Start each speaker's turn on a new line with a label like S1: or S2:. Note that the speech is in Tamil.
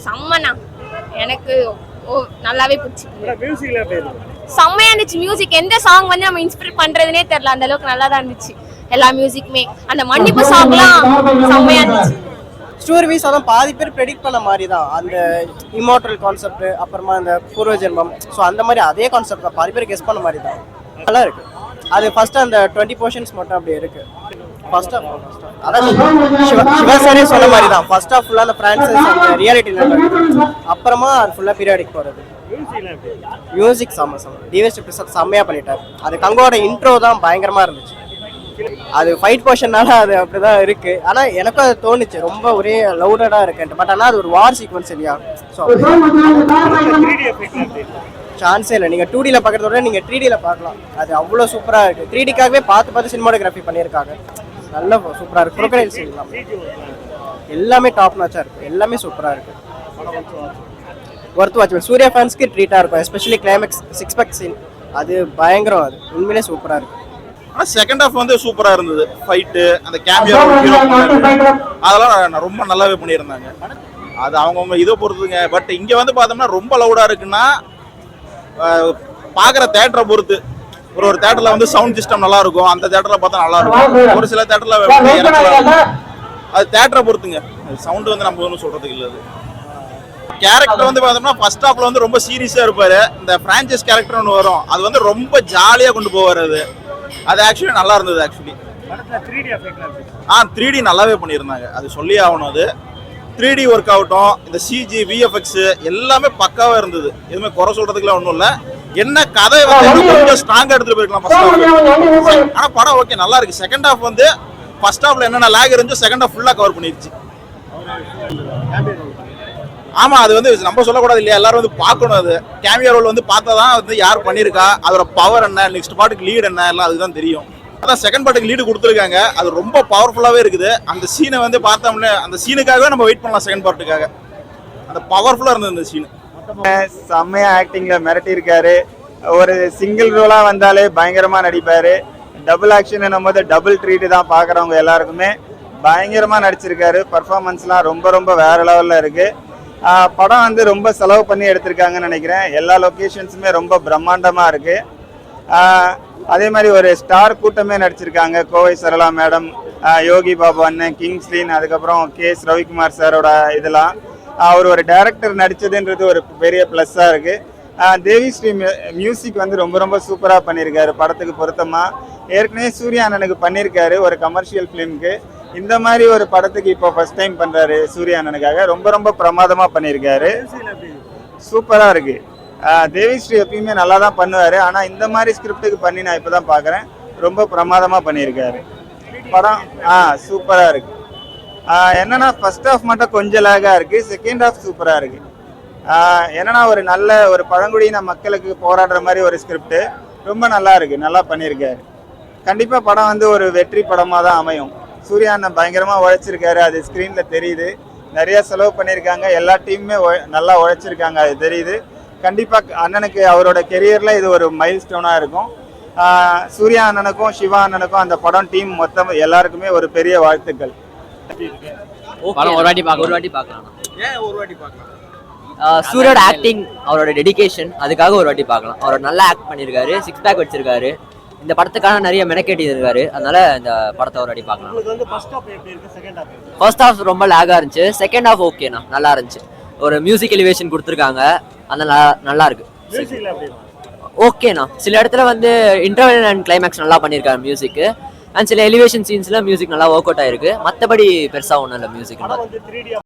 S1: செம்மண்ணா எனக்கு நல்லாவே பிடிச்சி. செம்மையா இருந்துச்சு மியூசிக். எந்த சாங் வந்து நம்ம இன்ஸ்பயர் பண்றதுனே தெரியல, அந்த அளவுக்கு நல்லா தான் இருந்துச்சு எல்லா மியூசிக்குமே. அந்த மன்னிப்பு சாங்லாம் செம்மையா இருந்துச்சு.
S2: ஸ்டோரி வைஸ் அதான் பாதி பேர் ப்ரெடிக்ட் பண்ண மாதிரி தான், அந்த இமார்டல் கான்செப்ட், அப்புறமா அந்த பூர்வ ஜென்மம். ஸோ அந்த மாதிரி அதே கான்செப்ட் தான், பாதி பேர் கெஸ் பண்ண மாதிரி தான். நல்லா இருக்கு. அது ஃபர்ஸ்ட் அந்த 20 போர்ஷன்ஸ் மட்டும் அப்படி இருக்கு. ஃபர்ஸ்ட் ஆஃப் அதான் சிவசாரே சொன்ன மாதிரி தான், ஃபர்ஸ்ட் ஆஃப் ஃபுல்லாக அந்த ஃப்ரான்சைஸ் அந்த ரியாலிட்டி நடக்குது, அப்புறமா அது ஃபுல்லாக பீரியாடிக் போகிறது. மியூசிக் செம்ம டிவைஸ் பிரசாத் செம்மையாக பண்ணிட்டார். அது கங்கோட இன்ட்ரோ தான் பயங்கரமாக இருந்துச்சு. அது ஃபைட் போர்ஷன்னால அது அப்படிதான் இருக்கு. ஆனால் எனக்கும் அது தோணுச்சு ரொம்ப ஒரே லவுடடாக இருக்குன்ட்டு. பட் ஆனால் அது ஒரு வார் சீக்வன்ஸ் இல்லையா, ஸோ சான்ஸே இல்லை. நீங்கள் 2Dயில் பார்க்குறத விட நீங்கள் 3Dயில் பார்க்கலாம். அது அவ்வளோ சூப்பராக இருக்குது. 3Dக்காகவே பார்த்து சினிமாட்டோகிராஃபி பண்ணியிருக்காங்க. நல்ல சூப்பராக இருக்குது. க்ரொக்கடைல் சீன் எல்லாமே டாப் நாச்சாக இருக்குது. எல்லாமே சூப்பராக இருக்குது. Worth watch. சூர்யா ஃபேன்ஸ்க்கு ட்ரீட்டாக இருக்கும். எஸ்பெஷலி கிளைமேக்ஸ் 6 பேக் சீன் அது பயங்கரம். அது உண்மையிலே சூப்பராக இருக்குது.
S3: ஆனால் செகண்ட் ஹாஃப் வந்து சூப்பராக இருந்தது. ஃபைட்டு, அந்த கேமியோ அதெல்லாம் ரொம்ப நல்லாவே பண்ணியிருந்தாங்க. அது அவங்கவுங்க இதை பொறுத்துங்க. பட் இங்கே வந்து பார்த்தோம்னா ரொம்ப லவுடாக இருக்குன்னா பார்க்குற தேட்டரை பொறுத்து. ஒரு தேட்டரில் வந்து சவுண்ட் சிஸ்டம் நல்லா இருக்கும், அந்த தேட்டரில் பார்த்தா நல்லா இருக்கும். ஒரு சில தேட்டரில் அது தேட்டரை பொறுத்துங்க. சவுண்டு வந்து நம்ம ஒன்றும் சொல்கிறதுக்கு இல்லை. அது கேரக்டர் வந்து பார்த்தோம்னா ஃபர்ஸ்ட் ஹாஃப்ல வந்து ரொம்ப சீரியஸாக இருப்பார். இந்த ஃப்ரான்ச்சைஸ் கேரக்டர் ஒன்று வரும், அது வந்து ரொம்ப ஜாலியாக கொண்டு போவார். அது ஆக்சுவலி நல்லா இருந்தது. ஆக்சுவலி 3D நல்லாவே பண்ணியிருந்தாங்க, அது சொல்லி ஆகணும். அது 3D ஒர்க் ஆகட்டும், இந்த சிஜி விஎஃப்எக்ஸ் எல்லாமே பக்காவாக இருந்தது. எதுவுமே குறை சொல்றதுக்குலாம் ஒன்றும் இல்லை. என்ன கதை வந்து கொஞ்சம் ஸ்ட்ராங்காக எடுத்துட்டு போயிருக்கலாம் ஃபர்ஸ்ட் ஹாஃப். ஆனால் படம் ஓகே நல்லா இருக்கு. செகண்ட் ஹாஃப் வந்து ஃபர்ஸ்ட் ஹாஃப்ல என்னென்ன லேக் இருந்துச்சோ செகண்ட் ஹாஃப் ஃபுல்லாக கவர் பண்ணிருச்சு. ஆமாம், அது வந்து நம்ம சொல்லக்கூடாது இல்லையா, எல்லாரும் வந்து பார்க்கணும். அது கேமியோ ரோல் வந்து பார்த்தா தான் வந்து யார் பண்ணியிருக்கா, அதோட பவர் என்ன, நெக்ஸ்ட் பார்ட்டுக்கு லீட் என்ன, எல்லாம் அதுதான் தெரியும். அதான் செகண்ட் பார்ட்டுக்கு லீடு கொடுத்துருக்காங்க, அது ரொம்ப பவர்ஃபுல்லாகவே இருக்குது. அந்த சீனை வந்து பார்த்தோம்னா அந்த சீனுக்காகவே நம்ம வெயிட் பண்ணலாம். செகண்ட் பார்ட்டுக்காக அந்த பவர்ஃபுல்லாக இருந்தது அந்த சீனு.
S4: செம்மையா ஆக்டிங்கில் மிரட்டியிருக்காரு. ஒரு சிங்கிள் ரோலாக வந்தாலே பயங்கரமாக நடிப்பார். டபுள் ஆக்ஷன் போது டபுள் ட்ரீட்டு தான். பார்க்குறவங்க எல்லாருக்குமே பயங்கரமாக நடிச்சிருக்காரு. பர்ஃபார்மன்ஸ்லாம் ரொம்ப வேற லெவலில் இருக்குது. படம் வந்து ரொம்ப செலவு பண்ணி எடுத்திருக்காங்கன்னு நினைக்கிறேன். எல்லா லொக்கேஷன்ஸுமே ரொம்ப பிரம்மாண்டமாக இருக்குது. அதே மாதிரி ஒரு ஸ்டார் கூட்டமே நடிச்சிருக்காங்க. கோவை சரளா மேடம், யோகி பாபு அண்ணன், கிங்ஸ்லின், அதுக்கப்புறம் KS ரவிக்குமார் சாரோட இதெல்லாம். அவர் ஒரு டைரக்டர் நடித்ததுன்றது ஒரு பெரிய ப்ளஸ்ஸாக இருக்குது. தேவி ஸ்ரீ மியூசிக் வந்து ரொம்ப சூப்பராக பண்ணியிருக்காரு. படத்துக்கு பொருத்தமாக ஏற்கனவே சூர்யா அண்ணனுக்கு பண்ணியிருக்காரு ஒரு கமர்ஷியல் ஃபிலிமுக்கு. இந்த மாதிரி ஒரு படத்துக்கு இப்போ ஃபர்ஸ்ட் டைம் பண்ணுறாரு சூர்யா அண்ணனுக்காக. ரொம்ப பிரமாதமாக பண்ணியிருக்காரு. சூப்பராக இருக்குது. தேவிஸ்ரீ எப்பயுமே நல்லா தான் பண்ணுவார். ஆனால் இந்த மாதிரி ஸ்கிரிப்டுக்கு பண்ணி நான் இப்போ தான் பார்க்குறேன். ரொம்ப பிரமாதமாக பண்ணியிருக்காரு. படம் சூப்பராக இருக்குது. என்னன்னா ஃபர்ஸ்ட் ஹாஃப் மட்டும் கொஞ்சம் லேகாக இருக்குது. செகண்ட் ஹாஃப் சூப்பராக இருக்குது. என்னன்னா ஒரு நல்ல ஒரு பழங்குடியின மக்களுக்கு போராடுற மாதிரி ஒரு ஸ்கிரிப்டு ரொம்ப நல்லா இருக்குது. நல்லா பண்ணியிருக்காரு. கண்டிப்பாக படம் வந்து ஒரு வெற்றி படமாக தான் அமையும். சூர்யா அண்ணன் பயங்கரமாக உழைச்சிருக்காரு, அது ஸ்க்ரீனில் தெரியுது. நிறைய செலவு பண்ணியிருக்காங்க, எல்லா டீமுமே நல்லா உழைச்சிருக்காங்க, அது தெரியுது. கண்டிப்பாக அண்ணனுக்கு அவரோட கெரியரில் இது ஒரு மைல் ஸ்டோனாக இருக்கும். சூர்யா அண்ணனுக்கும் சிவா அண்ணனுக்கும் அந்த படம் டீம் மொத்தம் எல்லாருக்குமே ஒரு பெரிய வாழ்த்துக்கள்.
S5: ஒரு வாட்டி பார்க்கலாம். சூர்யோட ஆக்டிங், அவரோட டெடிகேஷன், அதுக்காக ஒரு வாட்டி பார்க்கலாம். அவரோட நல்லா ஆக்ட் பண்ணியிருக்காரு, 6 பேக் வச்சிருக்காரு. இந்த படத்துக்கான நிறைய மெனக்கேட்டி இருக்காரு. அதனால இந்த படத்தை ஒரு வாட்டி பார்க்கலாம். ஃபர்ஸ்ட் ஹாஃப் ரொம்ப லேகா இருந்துச்சு. செகண்ட் ஹாஃப் ஓகேண்ணா, நல்லா இருந்துச்சு. ஒரு மியூசிக் எலிவேஷன் கொடுத்துருக்காங்க, அதனால நல்லா இருக்கு. ஓகேண்ணா, சில இடத்துல வந்து இன்டர்வல் அண்ட் கிளைமேக்ஸ் நல்லா பண்ணியிருக்காரு மியூசிக். அண்ட் சில எலிவேஷன் சீன்ஸ்ல மியூசிக் நல்லா ஒர்க் அவுட் ஆயிருக்கு. மற்றபடி பெருசாக ஒன்றும் இல்லை மியூசிக்.